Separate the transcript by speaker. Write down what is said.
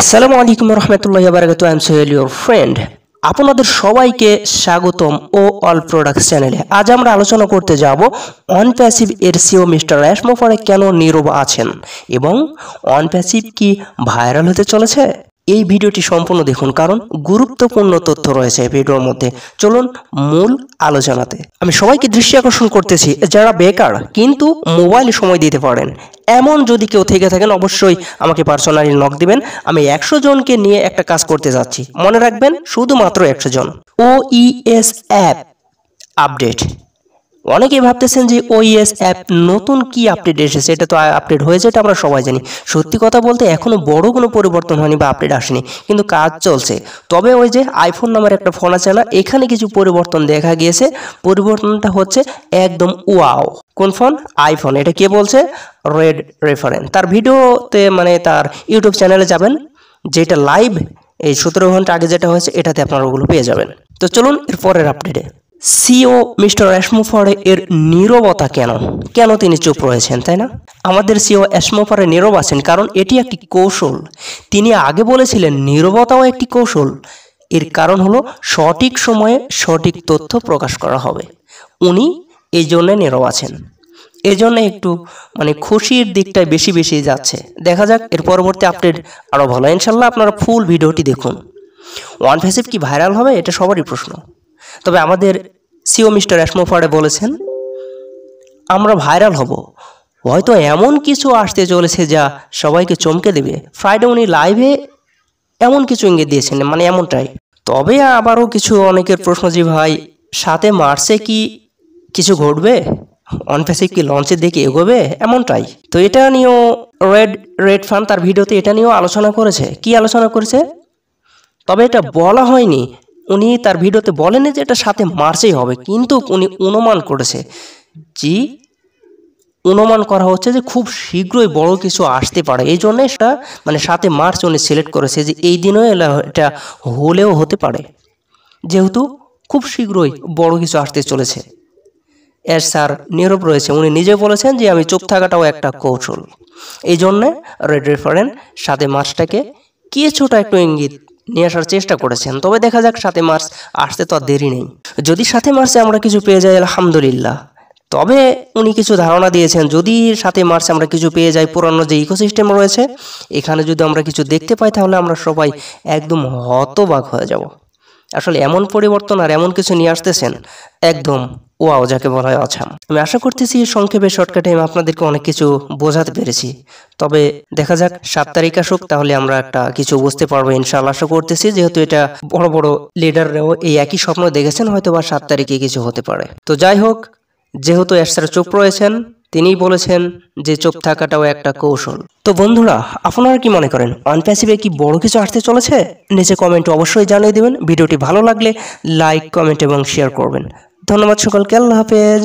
Speaker 1: আসসালামু আলাইকুম রহমতুল্লাহি ওয়া বারাকাতুহু। I am Sohel your friend. আপনাদের সবাইকে স্বাগতম ও অল প্রোডাক্টস চ্যানেলে। আজ আমরা আলোচনা করতে যাব অন প্যাসিভ এর সিও মিস্টার র্যাশমোফারে কেন নীরব আছেন এবং অন প্যাসিভ কি ভাইরাল হতে চলেছে। এই ভিডিওটি সম্পূর্ণ দেখুন, কারণ গুরুত্বপূর্ণ তথ্য রয়েছে ভিডিওর মধ্যে। চলুন মূল আলোচনাতে। আমি সবাইকে দৃষ্টি আকর্ষণ করতেছি, যারা বেকার কিন্তু মোবাইলে সময় দিতে পারেন এমন যদি কেউ থেকে থাকেন অবশ্যই আমাকে পার্সোনালি নক দিবেন। আমি 100 জনকে নিয়ে একটা কাজ করতে যাচ্ছি, মনে রাখবেন শুধুমাত্র 100 জন। ওইএস অ্যাপ আপডেট। অনেকেই ভাবতেছেন যে ওইএস অ্যাপ নতুন কি আপডেট এসেছে, এটা তো আপডেট হয়েছে, এটা আমরা সবাই জানি। সত্যি কথা বলতে এখনো বড় কোনো পরিবর্তন হয়নি বা আপডেট আসেনি, কিন্তু কাজ চলছে। তবে ওই যে আইফোন নামের একটা ফোন আছে না, এখানে কিছু পরিবর্তন দেখা গিয়েছে। পরিবর্তনটা হচ্ছে একদম ওয়াও। কোন ফোন? আইফোন। এটা কে বলছে? Red reference. তার ভিডিওতে মানে তার ইউটিউব চ্যানেলে যাবেন, যেটা লাইভ এই 17 ঘন্টা আগে যেটা হয়েছে, এটাতে আপনারা ওগুলো পেয়ে যাবেন। তো চলুন এর পরের আপডেটে। সিও মিস্টার র্যাশমোফারে এর নীরবতা কেন কেন তিনি চুপ রয়েছেন, তাই না? আমাদের সিও র্যাশমোফারে নীরব আছেন কারণ এটি একটি কৌশল। তিনি আগে বলেছিলেন নীরবতাও একটি কৌশল। এর কারণ হলো সঠিক সময়ে সঠিক তথ্য প্রকাশ করা হবে। উনি এই জন্য নীরব আছেন। এই জন্য একটু মানে খুশির দিকটাই বেশি বেশি যাচ্ছে। দেখা যাক এর পরবর্তী আপডেট আরও ভালো। ইনশাল্লাহ আপনারা ফুল ভিডিওটি দেখুন। ওয়ান প্যাসিভ কি ভাইরাল হবে, এটা সবারই প্রশ্ন। তবে আমাদের সিও মিস্টার র্যাশমোফারে বলেছেন আমরা ভাইরাল হব, হয়তো এমন কিছু আসতে চলেছে যা সবাইকে চমকে দেবে। ফ্রাইডে উনি লাইভে এমন কিছু ইঙ্গিত দিয়েছেন, মানে এমনটাই। তবে আবারও কিছু অনেকের প্রশ্ন যে ভাই 7 মার্চে কি কিছু ঘটবে, অন প্যাসিভ কি লঞ্চের দিকে এগোবে, এমনটাই। তো এটা নিয়েও রেড ফান তার ভিডিওতে এটা নিয়েও আলোচনা করেছে। কি আলোচনা করেছে? তবে এটা বলা হয়নি, উনি তার ভিডিওতে বলেনি যে এটা 7 মার্চেই হবে, কিন্তু উনি অনুমান করেছে। অনুমান করা হচ্ছে যে খুব শীঘ্রই বড় কিছু আসতে পারে। এই জন্য সেটা মানে 7 মার্চ উনি সিলেক্ট করেছে যে এই দিনও এটা হলেও হতে পারে, যেহেতু খুব শীঘ্রই বড় কিছু আসতে চলেছে। এর স্যার নীরব রয়েছে, উনি নিজে বলেছেন যে আমি চুপ থাকাটাও একটা কৌশল। এই জন্যে রেড রেফারেন্স 7 মার্চটাকে কিছুটা একটু ইঙ্গিত নিয়ে আসার চেষ্টা করেছেন। তবে দেখা যাক 7 মার্চ আসতে তো আর দেরি নেই। যদি 7 মার্চে আমরা কিছু পেয়ে যাই আলহামদুলিল্লাহ। তবে উনি কিছু ধারণা দিয়েছেন যদি 7 মার্চে আমরা কিছু পেয়ে যাই, পুরানো যে ইকোসিস্টেম রয়েছে এখানে যদি আমরা কিছু দেখতে পাই, তাহলে আমরা সবাই একদম হতবাক হয়ে যাব। আসলে এমন পরিবর্তন আর এমন কিছু নিয়ে আসতেছেন, একদম ওয়াও যাকে বলা হয় অছাম। আমি আশা করতেছি সংক্ষেপে শর্টকাটে আমি আপনাদেরকে অনেক কিছু বোঝাতে পেরেছি। তবে দেখা যাক 7 তারিখ আসুক, তাহলে আমরা একটা কিছু বুঝতে পারবো ইনশাআল্লাহ। আশা করতেছি যেহেতু এটা বড় বড় লিডাররাও এই একই স্বপ্ন দেখেছেন, হয়তো বা 7 তারিখে কিছু হতে পারে। তো যাই হোক, যেহেতু এর চুপ রয়েছেন, তিনিই বলেছেন যে চুপ থাকাটাও একটা কৌশল। তো বন্ধুরা, আপনারা কি মনে করেন অন প্যাসিভে কি বড় কিছু আসতে চলেছে? নিচে কমেন্টে অবশ্যই জানিয়ে দেবেন। ভিডিওটি ভালো লাগলে লাইক, কমেন্ট এবং শেয়ার করবেন। ধন্যবাদ সকলকে। আল্লাহ হাফেজ।